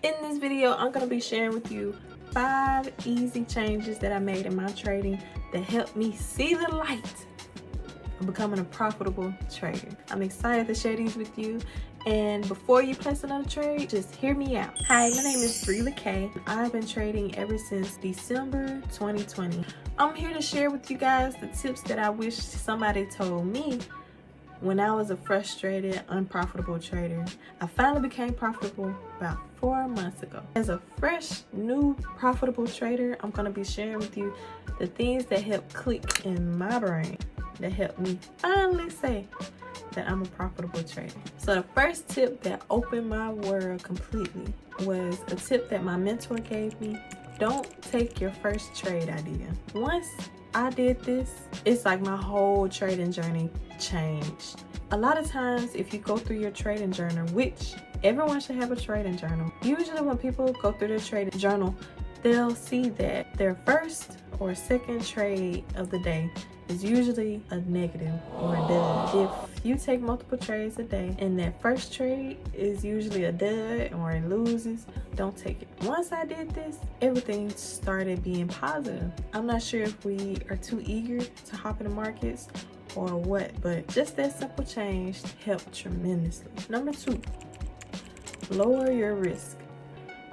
In this video, I'm going to be sharing with you 5 easy changes that I made in my trading that helped me see the light of becoming a profitable trader. I'm excited to share these with you. And before you place another trade, just hear me out. Hi, my name is Bree Kay. I've been trading ever since December 2020. I'm here to share with you guys the tips that I wish somebody told me when I was a frustrated, unprofitable trader. I finally became profitable about 4 months ago. As a fresh, new, profitable trader, I'm gonna be sharing with you the things that help click in my brain, that helped me finally say that I'm a profitable trader. So the first tip that opened my world completely was a tip that my mentor gave me. Don't take your first trade idea. Once I did this, it's like my whole trading journey changed. A lot of times, if you go through your trading journal, which everyone should have a trading journal, usually when people go through their trading journal, they'll see that their first or second trade of the day is usually a negative or a dud. If you take multiple trades a day and that first trade is usually a dud or it loses, don't take it. Once I did this, everything started being positive. I'm not sure if we are too eager to hop in the markets or what, but just that simple change helped tremendously. Number 2, lower your risk.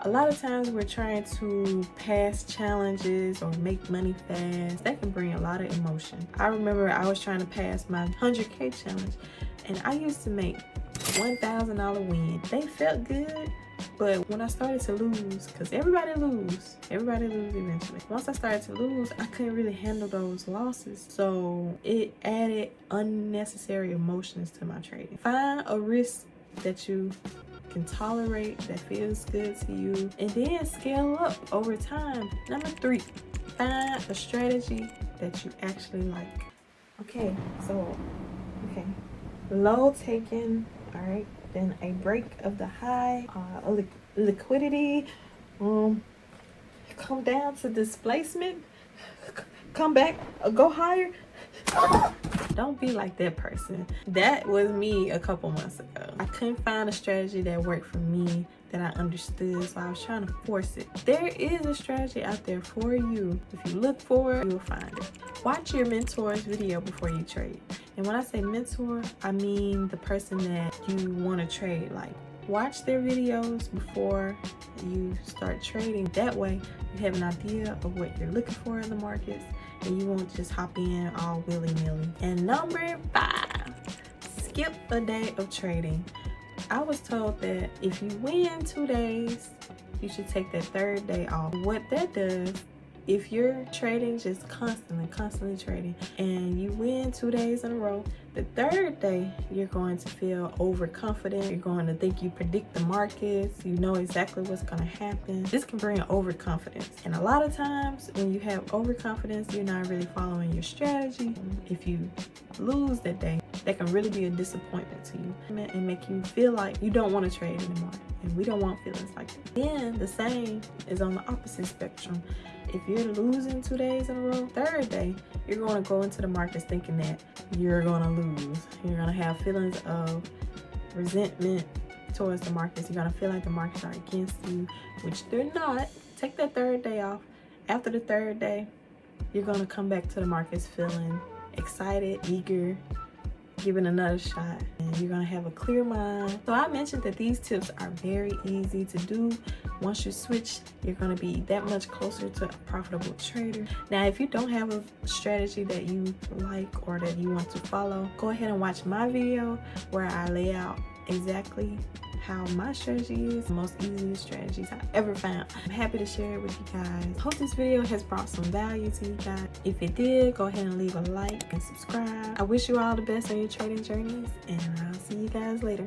A lot of times we're trying to pass challenges or make money fast. That can bring a lot of emotion. I remember I was trying to pass my 100K challenge and I used to make $1,000 win. They felt good, but when I started to lose, because everybody lose eventually. Once I started to lose, I couldn't really handle those losses. So it added unnecessary emotions to my trading. Find a risk that you can tolerate, that feels good to you, and then scale up over time. Number 3, find a strategy that you actually like. Okay, low taking, all right, then a break of the high, liquidity, come down to displacement, come back, go higher. Don't be like that person. That was me a couple months ago. I couldn't find a strategy that worked for me, that I understood, so I was trying to force it. There is a strategy out there for you. If you look for it, you'll find it. Watch your mentor's video before you trade. And when I say mentor, I mean the person that you want to trade like. Watch their videos before you start trading. That way you have an idea of what you're looking for in the markets and you won't just hop in all willy-nilly. And number 5, skip a day of trading. I was told that if you win 2 days, you should take that 3rd day off. What that does, if you're trading just constantly trading and you win 2 days in a row, the 3rd day you're going to feel overconfident. You're going to think you predict the markets. You know exactly what's going to happen. This can bring overconfidence. And a lot of times when you have overconfidence, you're not really following your strategy. If you lose that day, that can really be a disappointment to you and make you feel like you don't want to trade anymore. And we don't want feelings like that. Then the same is on the opposite spectrum. If you're losing 2 days in a row, 3rd day, you're going to go into the markets thinking that you're going to lose. You're going to have feelings of resentment towards the markets. You're going to feel like the markets are against you, which they're not. Take that 3rd day off. After the 3rd day, you're going to come back to the markets feeling excited, eager, giving another shot, and you're gonna have a clear mind. So I mentioned that these tips are very easy to do. Once you switch, you're gonna be that much closer to a profitable trader. Now, if you don't have a strategy that you like or that you want to follow, go ahead and watch my video where I lay out exactly how my strategy is, the most easiest strategies I ever found. I'm happy to share it with you guys. Hope this video has brought some value to you guys. If it did, go ahead and leave a like and subscribe. I wish you all the best on your trading journeys, and I'll see you guys later.